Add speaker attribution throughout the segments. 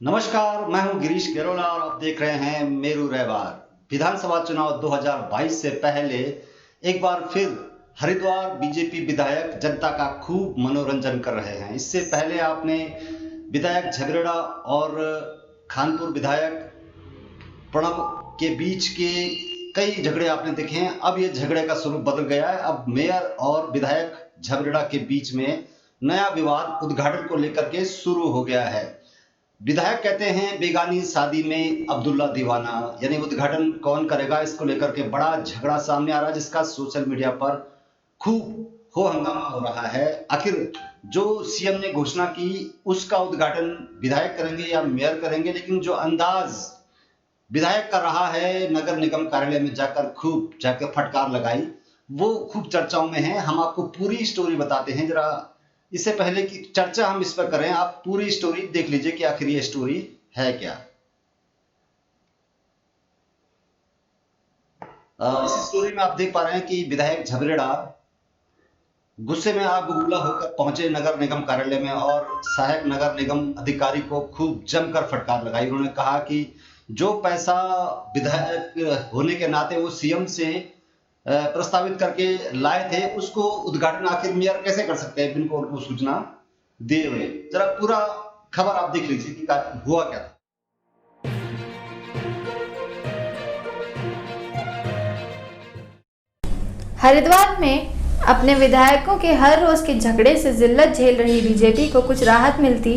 Speaker 1: नमस्कार, मैं हूं गिरीश गेरोला और आप देख रहे हैं मेरू रहवार। विधानसभा चुनाव 2022 से पहले एक बार फिर हरिद्वार बीजेपी विधायक जनता का खूब मनोरंजन कर रहे हैं। इससे पहले आपने विधायक झगरेड़ा और खानपुर विधायक प्रणब के बीच के कई झगड़े आपने देखे हैं। अब ये झगड़े का स्वरूप बदल गया है। अब मेयर और विधायक झगरेड़ा के बीच में नया विवाद उद्घाटन को लेकर के शुरू हो गया है। विधायक कहते हैं बेगानी शादी में अब्दुल्ला दीवाना, यानी उद्घाटन कौन करेगा, इसको लेकर के बड़ा झगड़ा सामने आ रहा है, जिसका सोशल मीडिया पर खूब हो हंगामा हो रहा है। आखिर जो सीएम ने घोषणा की उसका उद्घाटन विधायक करेंगे या मेयर करेंगे, लेकिन जो अंदाज विधायक कर रहा है नगर निगम कार्यालय में जाकर फटकार लगाई, वो खूब चर्चाओं में है। हम आपको पूरी स्टोरी बताते हैं। जरा इससे पहले कि चर्चा हम इस पर करें, आप पूरी स्टोरी देख लीजिए कि आखिर ये स्टोरी है क्या। इस स्टोरी में आप देख पा रहे हैं कि विधायक झगरेड़ा गुस्से में आग बबूला होकर पहुंचे नगर निगम कार्यालय में और सहायक नगर निगम अधिकारी को खूब जमकर फटकार लगाई। उन्होंने कहा कि जो पैसा विधायक होने के नाते वो सीएम से प्रस्तावित करके लाए थे, उसको उद्घाटन आखिर मेयर कैसे कर सकते हैं बिनको उनको सूचना दिए हुए। जरा पूरा खबर आप देख लीजिए कि हुआ क्या था।
Speaker 2: हरिद्वार में अपने विधायकों के हर रोज के झगड़े से जिल्लत झेल रही बीजेपी को कुछ राहत मिलती,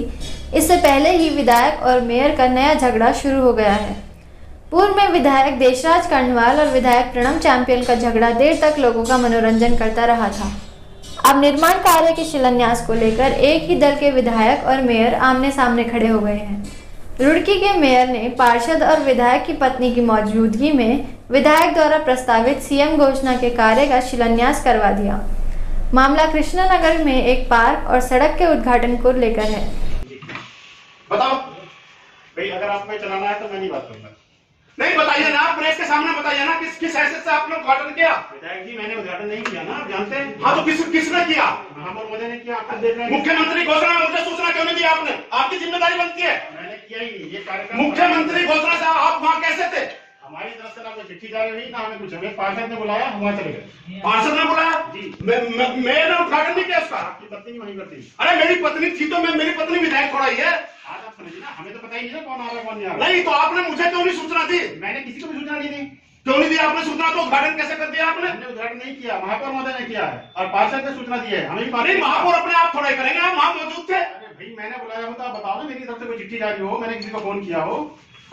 Speaker 2: इससे पहले ही विधायक और मेयर का नया झगड़ा शुरू हो गया है। पूर्व में विधायक देशराज कर्णवाल और विधायक प्रणब चैंपियन का झगड़ा देर तक लोगों का मनोरंजन करता रहा था। अब निर्माण कार्य के शिलान्यास को लेकर एक ही दल के विधायक और मेयर आमने सामने खड़े हो गए हैं। रुड़की के मेयर ने पार्षद और विधायक की पत्नी की मौजूदगी में विधायक द्वारा प्रस्तावित सीएम घोषणा के कार्य का शिलान्यास करवा दिया। मामला कृष्णानगर में एक पार्क और सड़क के उद्घाटन को लेकर है।
Speaker 3: बताओ भाई, अगर आपको चलाना है तो मैं नहीं बात करूंगा। नहीं बताइए ना, प्रेस के सामने बताइए ना, किस हैसियत से आपने उद्घाटन किया। विधायक जी, मैंने उद्घाटन नहीं किया ना, आप जानते हैं। हाँ तो किसने किया? मुझे नहीं किया, आप देख रहे हैं। मुख्यमंत्री घोषणा में मुझे सूचना क्यों नहीं दी आपने? आपकी जिम्मेदारी बनती है। मैंने किया ही नहीं ये कार्यक्रम। मुख्यमंत्री घोषणा से आप वहाँ कैसे थे? हमारी तरफ से ना कोई चिट्ठी जारी हुई, ना हमें कुछ। हमें पार्षद ने बुलाया, हम वहाँ चले गए। पार्षद ने बुलाया जी, मैंने उद्घाटन नहीं किया उसका। आपकी पत्नी वहीं पर थी। अरे मेरी पत्नी थी तो मेरी पत्नी विधायक थोड़ा ही है। आज आप समझिए ना, हमें तो पता ही नहीं है कौन आ रहा है कौन नहीं आ रहा। नहीं तो आपने मुझे क्यों नहीं सूचना दी? मैंने किसी को भी सूचना नहीं दी। क्यों नहीं दी आपने सूचना? तो उद्घाटन कैसे कर दिया आपने? हमने उद्घाटन नहीं किया, महापौर महोदय ने किया है और पार्षद ने सूचना दी है। हमें महापौर अपने आप थोड़ा ही करेंगे, आप वहां मौजूद थे। अरे भाई, मैंने बुलाया हो तो आप बताओ ना, मेरी तरफ से कोई चिट्ठी जारी हो, मैंने किसी को फोन किया हो,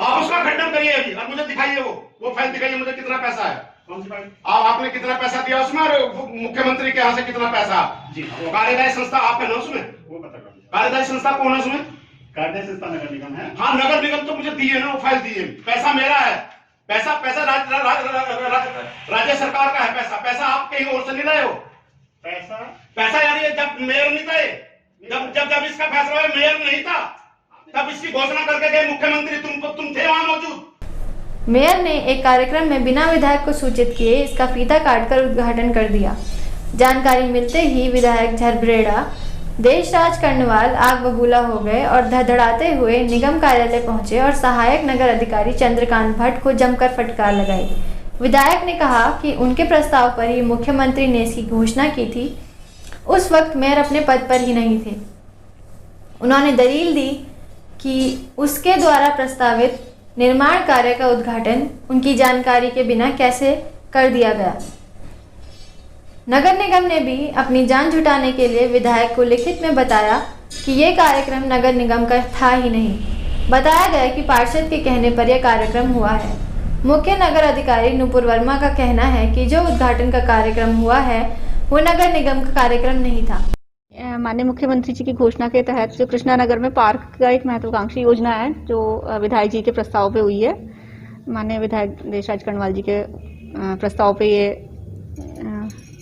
Speaker 3: आप उसका खंडन करिए अभी और मुझे दिखाइए वो फाइल दिखाइए मुझे, कितना पैसा है। कौन सी फाइल? आपने कितना पैसा दिया उसमें और मुख्यमंत्री के यहाँ से कितना पैसा? जी, कार्यदायी संस्था आपका नाम सुने, वो पता कर। कार्यदायी संस्था कौन है उसमें? कार्यदायी संस्था नगर निगम है। हाँ, नगर निगम तो मुझे दिए ना, वो फाइल दिए। पैसा मेरा है, पैसा राज्य सरकार का है। पैसा आप कहीं और से नहीं लाए हो। पैसा यानी जब मेयर नहीं थे, जब इसका फैसला हुआ, मेयर नहीं था, तब इसकी घोषणा करके गए मुख्यमंत्री, तुम थे वहां मौजूद।
Speaker 2: मेयर ने एक कार्यक्रम में बिना विधायक को सूचित किए इसका फीता काटकर उद्घाटन कर दिया। जानकारी मिलते ही विधायक झगरेड़ा, देशराज कर्णवाल आग बबूला हो गए और धड़धड़ाते हुए निगम कार्यालय पहुंचे और सहायक नगर अधिकारी चंद्रकांत भट्ट को जमकर फटकार लगाई। विधायक ने कहा कि उनके प्रस्ताव पर ही मुख्यमंत्री ने इसकी घोषणा की थी। उस वक्त मेयर अपने पद पर ही नहीं थे। उन्होंने दलील दी कि उसके द्वारा प्रस्तावित निर्माण कार्य का उद्घाटन उनकी जानकारी के बिना कैसे कर दिया गया। नगर निगम ने भी अपनी जान छुटाने के लिए विधायक को लिखित में बताया कि ये कार्यक्रम नगर निगम का था ही नहीं। बताया गया कि पार्षद के कहने पर यह कार्यक्रम हुआ है। मुख्य नगर अधिकारी नुपुर वर्मा का कहना है कि जो उद्घाटन का कार्यक्रम हुआ है वो नगर निगम का कार्यक्रम नहीं था।
Speaker 4: माननीय मुख्यमंत्री जी की घोषणा के तहत जो कृष्णानगर में पार्क का एक महत्वाकांक्षी योजना है, जो विधायक जी के प्रस्ताव पे हुई है, माननीय विधायक देशराज कर्णवाल जी के प्रस्ताव पे ये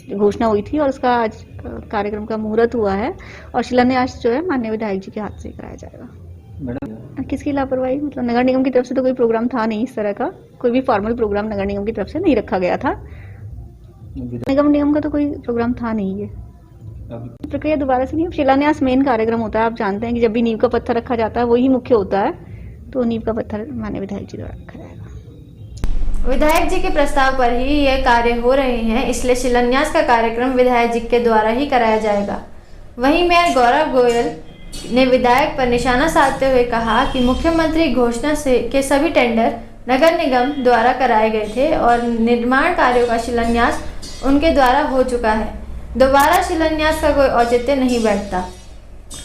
Speaker 4: घोषणा हुई थी और उसका आज कार्यक्रम का मुहूर्त हुआ है और शिलान्यास जो है माननीय विधायक जी के हाथ से कराया जाएगा। मैडम, किसकी लापरवाही? मतलब नगर निगम की तरफ से तो कोई प्रोग्राम था नहीं, इस तरह का कोई भी फॉर्मल प्रोग्राम नगर निगम की तरफ से नहीं रखा गया था। निगम का तो कोई प्रोग्राम था नहीं। ये प्रक्रिया दोबारा से नहीं। शिलान्यास मेन कार्यक्रम होता है, आप जानते हैं कि जब भी नींव का पत्थर रखा जाता है वही मुख्य होता है। तो नींव का पत्थर माननीय विधायक जी द्वारा रखा जाएगा।
Speaker 2: विधायक जी के प्रस्ताव पर ही ये कार्य हो रहे हैं, इसलिए शिलान्यास का कार्यक्रम विधायक जी के द्वारा ही कराया जाएगा। वहीं मेयर गौरव गोयल ने विधायक पर निशाना साधते हुए कहा कि मुख्यमंत्री घोषणा से के सभी टेंडर नगर निगम द्वारा कराए गए थे और निर्माण कार्यों का शिलान्यास उनके द्वारा हो चुका है। दोबारा शिलान्यास का कोई औचित्य नहीं बैठता।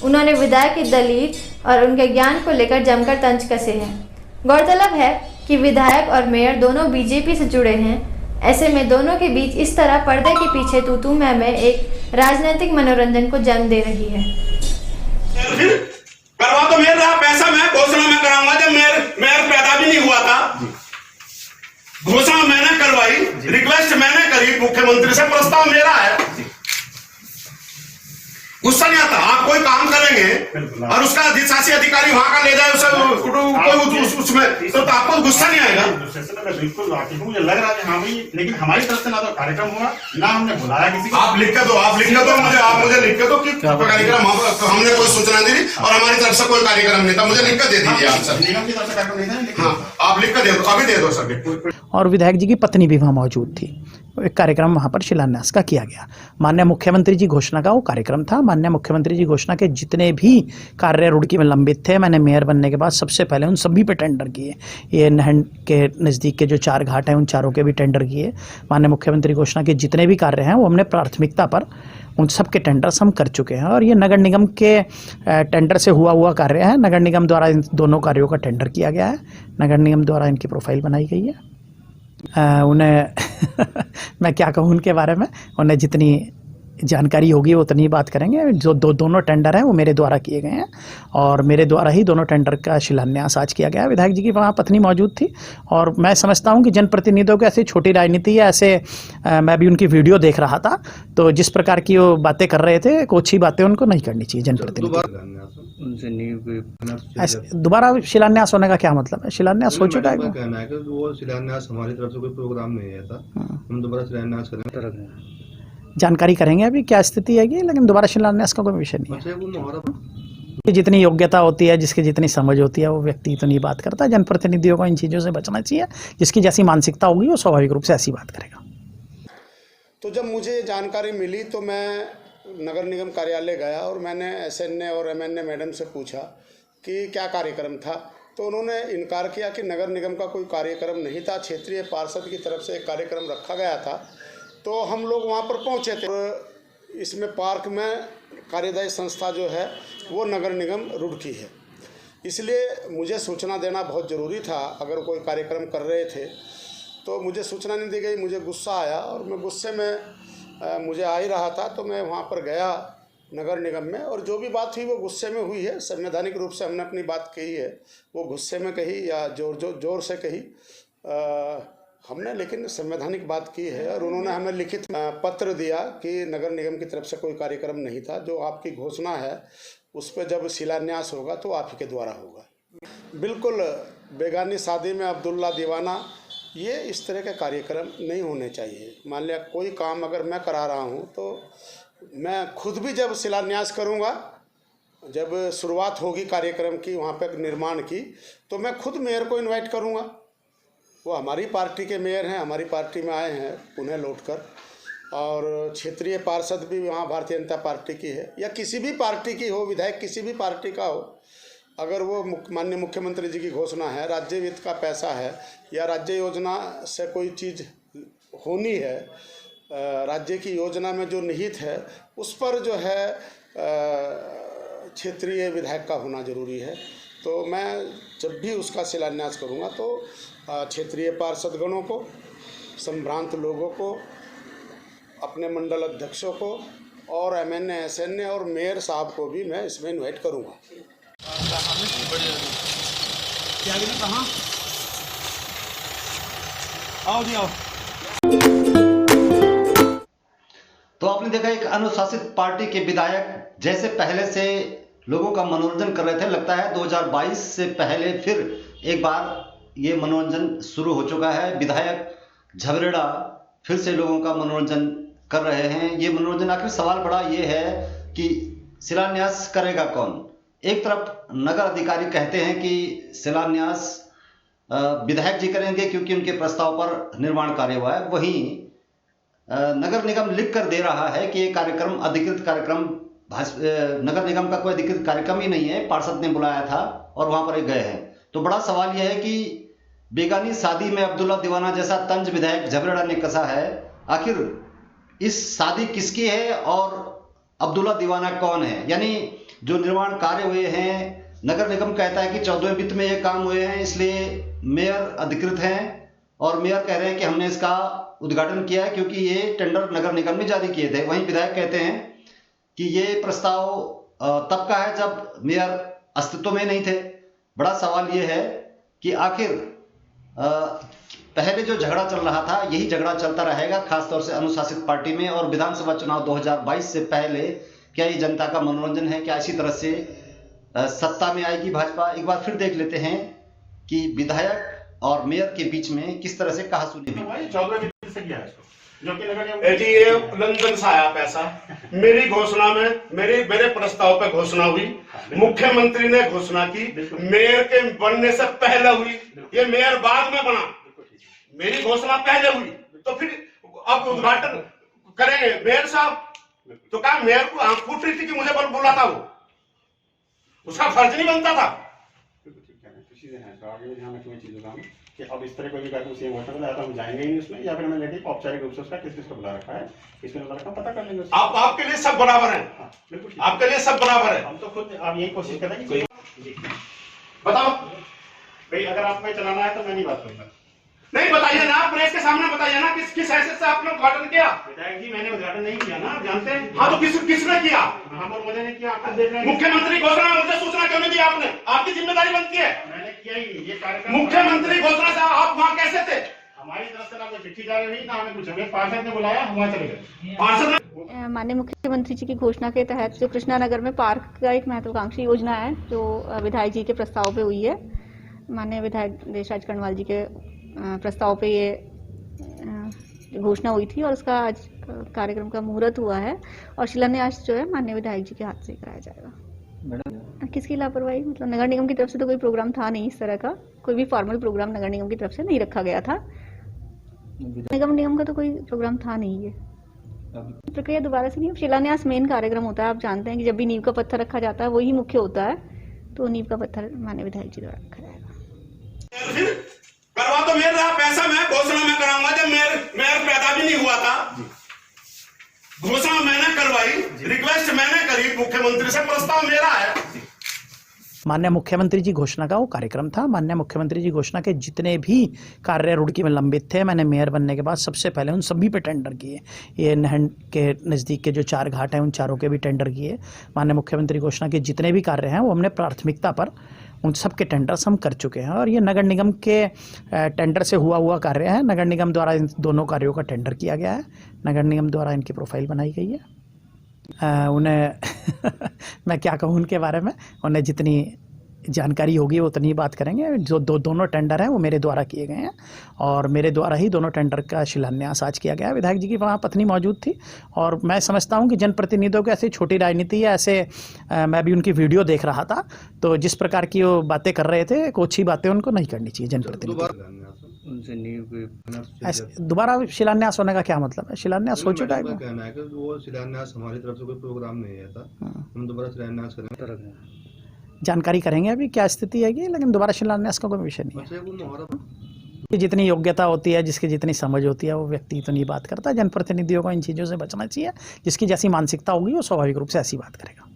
Speaker 2: उन्होंने विधायक की दलील और उनके ज्ञान को लेकर जमकर तंज कसे हैं। गौरतलब है कि विधायक और मेयर दोनों बीजेपी से जुड़े हैं। ऐसे में दोनों के बीच इस तरह पर्दे के पीछे तू मैं एक राजनीतिक मनोरंजन को जन्म दे रही है।
Speaker 3: करवा तो मेरा पैसा मैं घोषणा में कराऊंगा जब मेयर पैदा भी नहीं हुआ था। घोषणा मैंने करवाई, रिक्वेस्ट मैंने करी मुख्यमंत्री से, प्रस्ताव मेरा है। गुस्सा नहीं आता। आप कोई काम करेंगे और उसका अधिशासी अधिकारी वहां का ले जाए उसमें तो आपको गुस्सा नहीं आएगा। मैं बिल्कुल वाकिफ हूं, मुझे लग रहा है हाँ भाई, लेकिन हमारी तरफ से ना तो कार्यक्रम हुआ ना हमने बुलाया किसी को। आप लिख के दो मुझे लिख के दो कि कार्यक्रम हमने कोई सूचना दी और हमारी तरफ से कोई कार्यक्रम नहीं था। मुझे लिख कर दे दीजिए आप सर। निगम की तरफ से कार्यक्रम नहीं था। हाँ, आप लिख कर दे दो, अभी दे दो सर।
Speaker 5: और विधायक जी की पत्नी भी वहाँ मौजूद थी। एक कार्यक्रम वहाँ पर शिलान्यास का किया गया। माननीय मुख्यमंत्री जी घोषणा का वो कार्यक्रम था। माननीय मुख्यमंत्री जी घोषणा के जितने भी कार्य रुड़की में लंबित थे, मैंने मेयर बनने के बाद सबसे पहले उन सभी पे टेंडर किए। ये नहर के नज़दीक के जो 4 घाट हैं उन चारों के भी टेंडर किए। माननीय मुख्यमंत्री घोषणा के जितने भी कार्य हैं वो हमने प्राथमिकता पर उन सब के टेंडर्स हम कर चुके हैं और ये नगर निगम के टेंडर से हुआ कार्य है। नगर निगम द्वारा इन दोनों कार्यों का टेंडर किया गया है। नगर निगम द्वारा इनकी प्रोफाइल बनाई गई है। उन्हें मैं क्या कहूँ उनके बारे में, उन्हें जितनी जानकारी होगी वो उतनी बात करेंगे। जो दोनों टेंडर हैं वो मेरे द्वारा किए गए हैं और मेरे द्वारा ही दोनों टेंडर का शिलान्यास आज किया गया है। विधायक जी की वहाँ पत्नी मौजूद थी और मैं समझता हूँ कि जनप्रतिनिधियों की ऐसी छोटी राजनीति है। ऐसे मैं भी उनकी वीडियो देख रहा था, तो जिस प्रकार की वो बातें कर रहे थे, कुछ अच्छी बातें उनको नहीं करनी चाहिए जनप्रतिनिधि। दोबारा शिलान्यास होने का क्या मतलब है? शिलान्यास हो चुका है।
Speaker 6: कहना है कि वो शिलान्यास हमारी तरफ से कोई प्रोग्राम नहीं है था। हम दोबारा शिलान्यास करेंगे,
Speaker 5: जानकारी करेंगे अभी क्या स्थिति है, लेकिन दोबारा शिलान्यास का कोई विषय नहीं है। जितनी योग्यता होती है, जिसकी जितनी समझ होती है, वो व्यक्ति इतनी बात करता है। जनप्रतिनिधियों को इन चीज़ों से बचना चाहिए। जिसकी जैसी मानसिकता होगी वो स्वाभाविक रूप से ऐसी बात करेगा।
Speaker 7: तो जब मुझे जानकारी मिली तो मैं नगर निगम कार्यालय गया और मैंने SNA और MNA मैडम से पूछा कि क्या कार्यक्रम था। तो उन्होंने इनकार किया कि नगर निगम का कोई कार्यक्रम नहीं था, क्षेत्रीय पार्षद की तरफ से एक कार्यक्रम रखा गया था। तो हम लोग वहाँ पर पहुँचे थे और इसमें पार्क में कार्यदायी संस्था जो है वो नगर निगम रुड़की है, इसलिए मुझे सूचना देना बहुत ज़रूरी था। अगर कोई कार्यक्रम कर रहे थे तो मुझे सूचना नहीं दी गई। मुझे गुस्सा आया और मैं गुस्से में मुझे आ ही रहा था तो मैं वहाँ पर गया नगर निगम में और जो भी बात हुई वो गुस्से में हुई है। संवैधानिक रूप से हमने अपनी बात कही है, वो गुस्से में कही या जोर से कही हमने, लेकिन संवैधानिक बात की है। और उन्होंने हमें लिखित पत्र दिया कि नगर निगम की तरफ से कोई कार्यक्रम नहीं था। जो आपकी घोषणा है उस पर जब शिलान्यास होगा तो आप ही के द्वारा होगा। बिल्कुल बेगानी शादी में अब्दुल्ला दीवाना, ये इस तरह के कार्यक्रम नहीं होने चाहिए। मान लिया कोई काम अगर मैं करा रहा हूँ तो मैं खुद भी जब शिलान्यास करूँगा, जब शुरुआत होगी कार्यक्रम की वहाँ पर निर्माण की, तो मैं खुद मेयर को इन्वाइट करूँगा। वो हमारी पार्टी के मेयर हैं, हमारी पार्टी में आए हैं पुणे लौटकर, और क्षेत्रीय पार्षद भी वहाँ भारतीय जनता पार्टी की है या किसी भी पार्टी की हो, विधायक किसी भी पार्टी का हो। अगर वो माननीय मुख्यमंत्री जी की घोषणा है, राज्य वित्त का पैसा है या राज्य योजना से कोई चीज़ होनी है, राज्य की योजना में जो निहित है उस पर जो है क्षेत्रीय विधायक का होना जरूरी है। तो मैं जब भी उसका शिलान्यास करूँगा तो क्षेत्रीय पार्षदगणों को, संभ्रांत लोगों को, अपने मंडल अध्यक्षों को और MNA SNA और मेयर साहब को भी मैं इसमें इन्वाइट करूँगा।
Speaker 3: आओ जी आओ।
Speaker 1: तो आपने देखा एक अनुशासित पार्टी के विधायक जैसे पहले से लोगों का मनोरंजन कर रहे थे। लगता है 2022 से पहले फिर एक बार ये मनोरंजन शुरू हो चुका है। विधायक झबरेड़ा फिर से लोगों का मनोरंजन कर रहे हैं। ये मनोरंजन आखिर सवाल बड़ा ये है कि शिलान्यास करेगा कौन? एक तरफ नगर अधिकारी कहते हैं कि शिलान्यास विधायक जी करेंगे क्योंकि उनके प्रस्ताव पर निर्माण कार्य हुआ है, वहीं नगर निगम लिख कर दे रहा है कि ये कार्यक्रम अधिकृत कार्यक्रम नगर निगम का कोई अधिकृत कार्यक्रम ही नहीं है, पार्षद ने बुलाया था और वहां पर गए हैं। तो बड़ा सवाल यह है कि बेगानी शादी में अब्दुल्ला दीवाना जैसा तंज विधायक झबरेड़ा ने कसा है, आखिर इस शादी किसकी है और अब्दुल्ला दीवाना कौन है? यानी जो निर्माण कार्य हुए हैं, नगर निगम कहता है कि 14वें वित्त में ये काम हुए हैं, इसलिए मेयर अधिकृत हैं और मेयर कह रहे हैं कि हमने इसका उद्घाटन किया है क्योंकि ये टेंडर नगर निगम ने जारी किए थे। वहीं विधायक कहते हैं कि ये प्रस्ताव तब का है जब मेयर अस्तित्व में नहीं थे। बड़ा सवाल ये है कि आखिर पहले जो झगड़ा चल रहा था यही झगड़ा चलता रहेगा, खासतौर से अनुशासित पार्टी में, और विधानसभा चुनाव 2022 से पहले क्या ये जनता का मनोरंजन है? क्या इसी तरह से सत्ता में आएगी भाजपा? एक बार फिर देख लेते हैं कि विधायक और मेयर के बीच में किस तरह से कहासुनी हुई।
Speaker 3: 14वें वित्त से किया है इसको, जो कि नगर जी ये लंदन से आया पैसा। मेरी घोषणा में मेरे प्रस्ताव पे घोषणा हुई, मुख्यमंत्री ने घोषणा की, मेयर के बनने से पहले हुई, ये मेयर बाद में बना, मेरी घोषणा पहले हुई, तो फिर अब उद्घाटन करेंगे मेयर साहब। तो क्या मेयर को आंख फूट रही थी कि मुझे बोला था, वो उसका फर्ज नहीं बनता था? कि अब इस तरह कोई भी कार्यक्रम सीएम घोषणा में आता हम जाएंगे ही उसमें, या फिर हमें लेके औपचारिक रूप से उसका किस को बुला रखा है, इसमें बुला रखा पता कर लेंगे। आप आपके लिए सब बराबर है, बिल्कुल आपके लिए सब बराबर है। हम तो खुद आप यही कोशिश कर रहे हैं कि बताओ भाई, अगर आपको चलाना है तो मैं नहीं बात करूंगा। नहीं बताइए ना, प्रेस के सामने बताइए ना किस हैसियत से आपने उद्घाटन किया। विधायक जी मैंने उद्घाटन नहीं किया ना, आप जानते हैं। हाँ तो किसने किया? हम और मुझे नहीं किया, आप देख रहे हैं। मुख्यमंत्री घोषणा मुझे सूचना क्यों नहीं दी आपने? आपकी जिम्मेदारी बनती है। मैंने किया ही नहीं ये कार्यक्रम। मुख्यमंत्री घोषणा से आप वहाँ कैसे थे? हमारी तरफ से ना कोई चिट्ठी जारी हुई ना हमें कुछ, हमें पार्षद ने बुलाया, हम वहाँ चले गए। पार्षद
Speaker 4: माननीय मुख्यमंत्री जी की घोषणा के तहत जो कृष्णा नगर में पार्क का एक महत्वाकांक्षी योजना है जो विधायक जी के प्रस्ताव पे हुई है, माननीय विधायक देशराज कर्णवाल जी के प्रस्ताव पे ये घोषणा हुई थी और उसका आज कार्यक्रम का मुहूर्त हुआ है और शिलान्यास जो है माननीय विधायक जी के हाथ से कराया जाएगा। किसकी लापरवाही? मतलब नगर निगम की तरफ से तो कोई प्रोग्राम था नहीं, इस तरह का कोई भी फॉर्मल प्रोग्राम नगर निगम की तरफ से नहीं रखा गया था। निगम का तो कोई प्रोग्राम था नहीं। ये प्रक्रिया दोबारा से नहीं, शिलान्यास मेन कार्यक्रम होता है। आप जानते हैं कि जब भी नींव का पत्थर रखा जाता है वही मुख्य होता है, तो नींव का पत्थर माननीय विधायक जी द्वारा रखा जाएगा।
Speaker 3: करवा तो मेयर रहा, पैसा मैं घोषणा में कराऊंगा। जब मेयर पैदा भी नहीं हुआ था, घोषणा मैंने करवाई, रिक्वेस्ट मैंने करी मुख्यमंत्री से, प्रस्ताव मेरा है।
Speaker 5: माननीय मुख्यमंत्री जी घोषणा का वो कार्यक्रम था। माननीय मुख्यमंत्री जी घोषणा के जितने भी कार्य रुड़की में लंबित थे, मैंने मेयर बनने के बाद सबसे पहले उन सभी पे टेंडर किए। ये नहर के नज़दीक के जो 4 घाट हैं उन चारों के भी टेंडर किए। माननीय मुख्यमंत्री घोषणा के जितने भी कार्य हैं वो हमने प्राथमिकता पर उन सब के टेंडर्स हम कर चुके हैं और ये नगर निगम के टेंडर से हुआ कार्य है। नगर निगम द्वारा इन दोनों कार्यों का टेंडर किया गया है, नगर निगम द्वारा इनकी प्रोफाइल बनाई गई है। उन्हें मैं क्या कहूँ उनके बारे में, उन्हें जितनी जानकारी होगी वो उतनी बात करेंगे। जो दोनों टेंडर हैं वो मेरे द्वारा किए गए हैं और मेरे द्वारा ही दोनों टेंडर का शिलान्यास आज किया गया। विधायक जी की वहाँ पत्नी मौजूद थी और मैं समझता हूँ कि जनप्रतिनिधियों की ऐसी छोटी राजनीति है, ऐसे मैं भी उनकी वीडियो देख रहा था, तो जिस प्रकार की वो बातें कर रहे थे, कुछ ही बातें उनको नहीं करनी चाहिए जनप्रतिनिधि। दोबारा शिलान्यास होने का क्या मतलब है? शिलान्यास हो चुका है।
Speaker 6: कहना है कि वो शिलान्यास हमारी तरफ से कोई प्रोग्राम नहीं है था, हम दोबारा शिलान्यास करेंगे,
Speaker 5: जानकारी करेंगे अभी क्या स्थिति है, लेकिन दोबारा शिलान्यास का कोई विषय नहीं है। जितनी योग्यता होती है, जिसकी जितनी समझ होती है, वो व्यक्ति इतनी बात करता है। जनप्रतिनिधियों को इन चीज़ों से बचना चाहिए। जिसकी जैसी मानसिकता होगी वो स्वाभाविक रूप से ऐसी बात करेगा।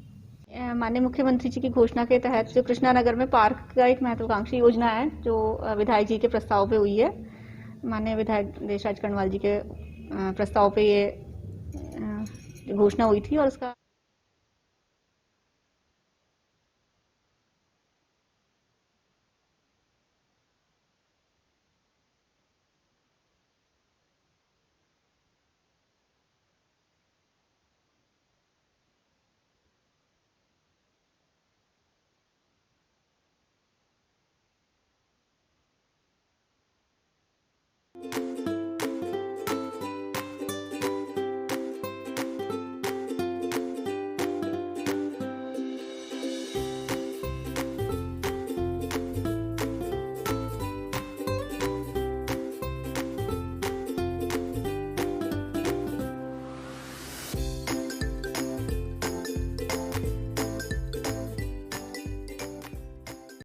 Speaker 4: माननीय मुख्यमंत्री जी की घोषणा के तहत जो कृष्णा नगर में पार्क का एक महत्वाकांक्षी योजना है जो विधायक जी के प्रस्ताव पे हुई है, माननीय विधायक देशराज कर्णवाल जी के प्रस्ताव पे ये घोषणा हुई थी और उसका